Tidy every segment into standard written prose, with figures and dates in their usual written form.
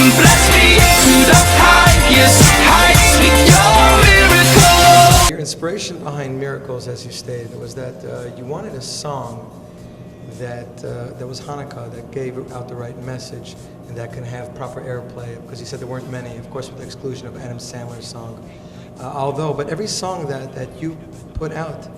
and bless me to the highest heights with your miracle. Your inspiration behind Miracles, as you stated, was that you wanted a song that was Chanuka, that gave out the right message and that can have proper airplay, because you said there weren't many, of course with the exclusion of Adam Sandler's song. But every song that you put out,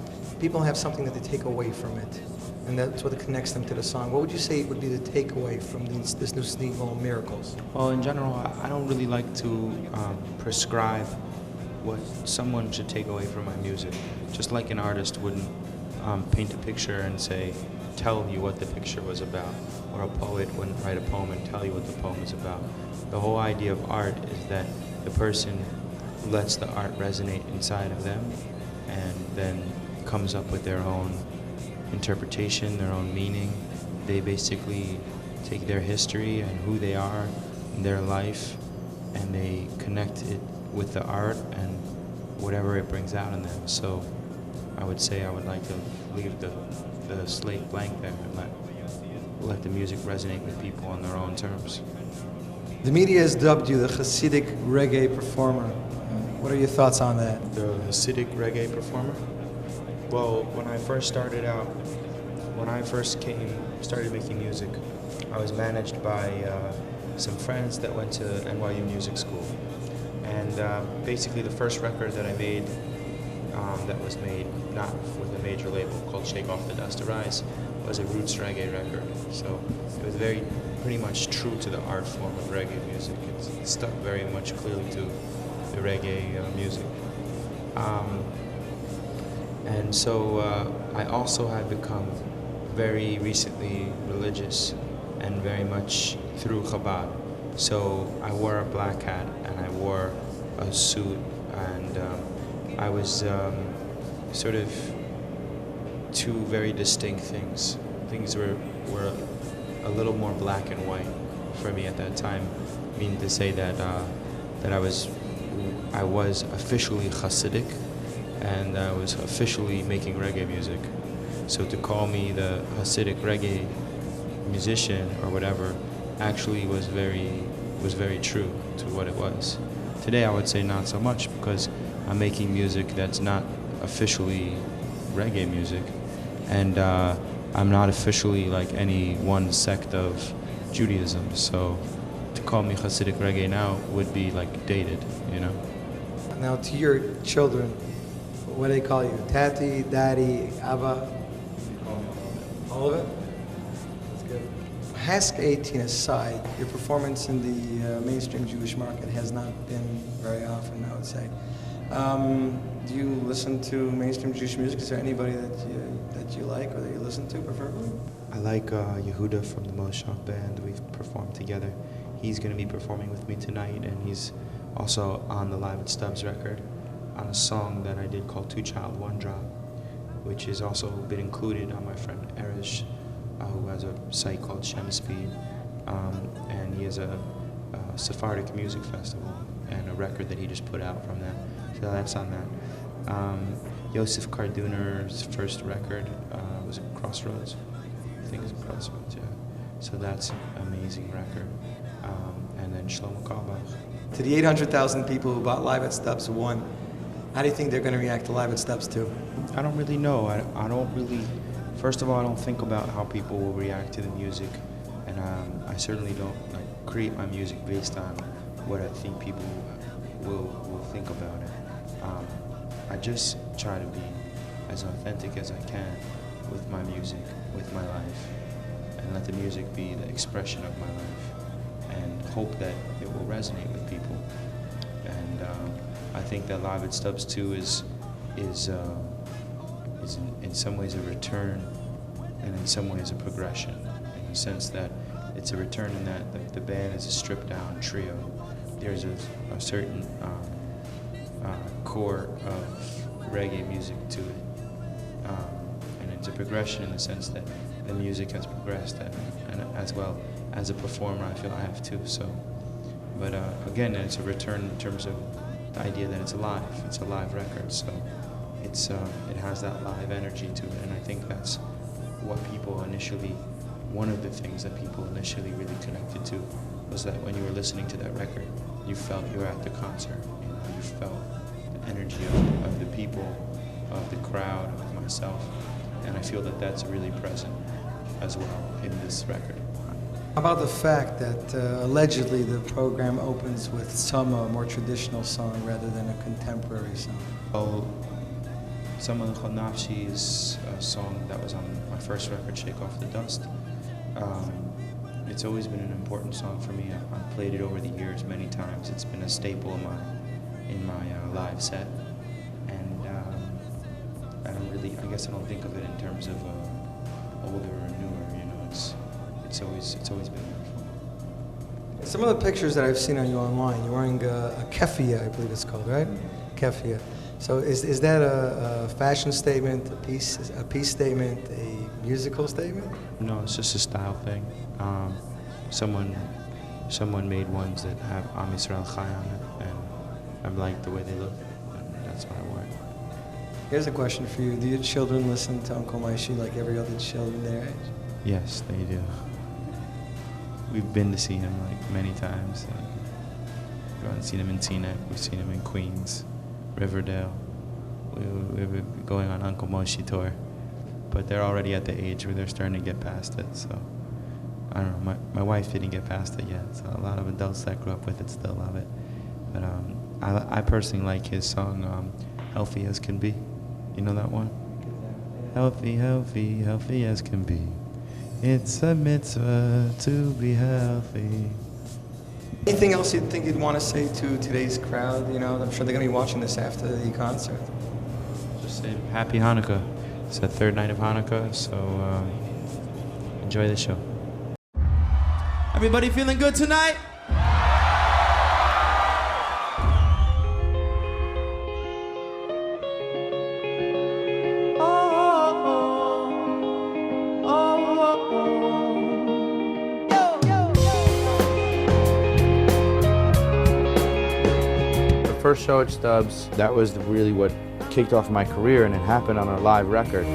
people have something that they take away from it, and that's what connects them to the song. What would you say would be the takeaway from this new single, Miracles? Well, in general, I don't really like to prescribe what someone should take away from my music. Just like an artist wouldn't paint a picture and say, tell you what the picture was about, or a poet wouldn't write a poem and tell you what the poem is about. The whole idea of art is that the person lets the art resonate inside of them and then comes up with their own interpretation, their own meaning. They basically take their history and who they are in their life, and they connect it with the art and whatever it brings out in them. So I would say I would like to leave the slate blank there and let the music resonate with people on their own terms. The media has dubbed you the hassidic reggae performer. What are your thoughts on that? The hassidic reggae performer? Well, when I first started out, when I first started making music, I was managed by some friends that went to NYU Music School. And basically the first record that I made, that was made not with a major label called Shake Off the Dust Arise, was a roots reggae record. So it was pretty much true to the art form of reggae music. It stuck very much clearly to the reggae music. And so I also have become very recently religious, and very much through Chabad. So I wore a black hat and I wore a suit, and I was sort of two very distinct things. Things were a little more black and white for me at that time, meaning to say that I was officially hassidic, and I was officially making reggae music. So to call me the hassidic reggae musician or whatever actually was very true to what it was. Today I would say not so much, because I'm making music that's not officially reggae music, and I'm not officially like any one sect of Judaism. So to call me Hasidic reggae now would be like dated, you know. Now, to your children, what do they call you? Tati, Daddy, Abba? All of it? That's good. Hask 18 aside, your performance in the mainstream Jewish market has not been very often, I would say. Do you listen to mainstream Jewish music? Is there anybody that you like or that you listen to preferably? I like Yehuda from the Moshav band. We've performed together. He's going to be performing with me tonight, and he's also on the Live at Stubbs record on a song that I did called Two Child, One Drop, which has also been included on my friend Erish, who has a site called Shem Speed, and he has a Sephardic music festival and a record that he just put out from that. So that's on that. Yosef Karduner's first record was Crossroads. I think it's Crossroads, yeah. So that's an amazing record. And then Shlomo Carlebach. To the 800,000 people who bought Live at Stubbs 1, how do you think they're going to react to Live at Stubbs 2? I don't really know. I don't really, first of all, I don't think about how people will react to the music. And I certainly don't create my music based on what I think people will think about it. I just try to be as authentic as I can with my music, with my life, and let the music be the expression of my life, and hope that it will resonate with people. And I think that Live at Stubbs 2 is in some ways a return, and in some ways a progression, in the sense that it's a return in that the band is a stripped down trio. There's a certain core of reggae music to it, and it's a progression in the sense that the music has progressed, and as well as a performer I feel I have too. So, but again, it's a return in terms of the idea that it's a live record, so it has that live energy to it, and I think that's what people initially, one of the things that people initially really connected to was that when you were listening to that record, you felt you were at the concert. You know, you felt the energy of the people, of the crowd, of myself, and I feel that that's really present as well in this record. How about the fact that allegedly the program opens with some more traditional song rather than a contemporary song? Well, some of the Nafshi is a song that was on my first record, Shake Off the Dust. It's always been an important song for me. I've played it over the years many times. It's been a staple in my live set, and I guess I don't think of it in terms of older or newer. You know, it's always been wonderful. Some of the pictures that I've seen on you online, you're wearing a keffiyeh, I believe it's called, right? Keffiyeh. So is that a fashion statement, a peace statement, a musical statement? No, it's just a style thing. Someone made ones that have Am Yisrael Chai on it, and I like the way they look, and that's why I wore it. Here's a question for you. Do your children listen to Uncle Moishy like every other children their age? Yes, they do. We've been to see him like many times. We've gone and seen him in Teaneck, we've seen him in Queens, Riverdale. We've going on Uncle Moishy tour, but they're already at the age where they're starting to get past it. So I don't know. My wife didn't get past it yet. So a lot of adults that grew up with it still love it. But I personally like his song "Healthy as Can Be." You know that one? Healthy, healthy, healthy as can be. It's a mitzvah to be healthy. Anything else you think you'd want to say to today's crowd? You know, I'm sure they're going to be watching this after the concert. Just say Happy Hanukkah. It's the third night of Hanukkah, so enjoy the show. Everybody feeling good tonight? First show at Stubbs, that was really what kicked off my career, and it happened on a live record.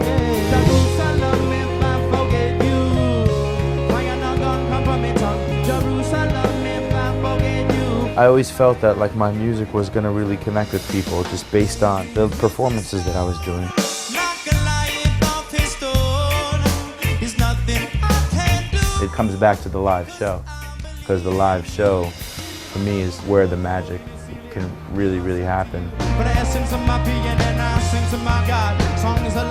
I always felt that like my music was going to really connect with people just based on the performances that I was doing. It comes back to the live show, because the live show for me is where the magic can really, really happen. But I sing to my being and I sing to my God. Song is a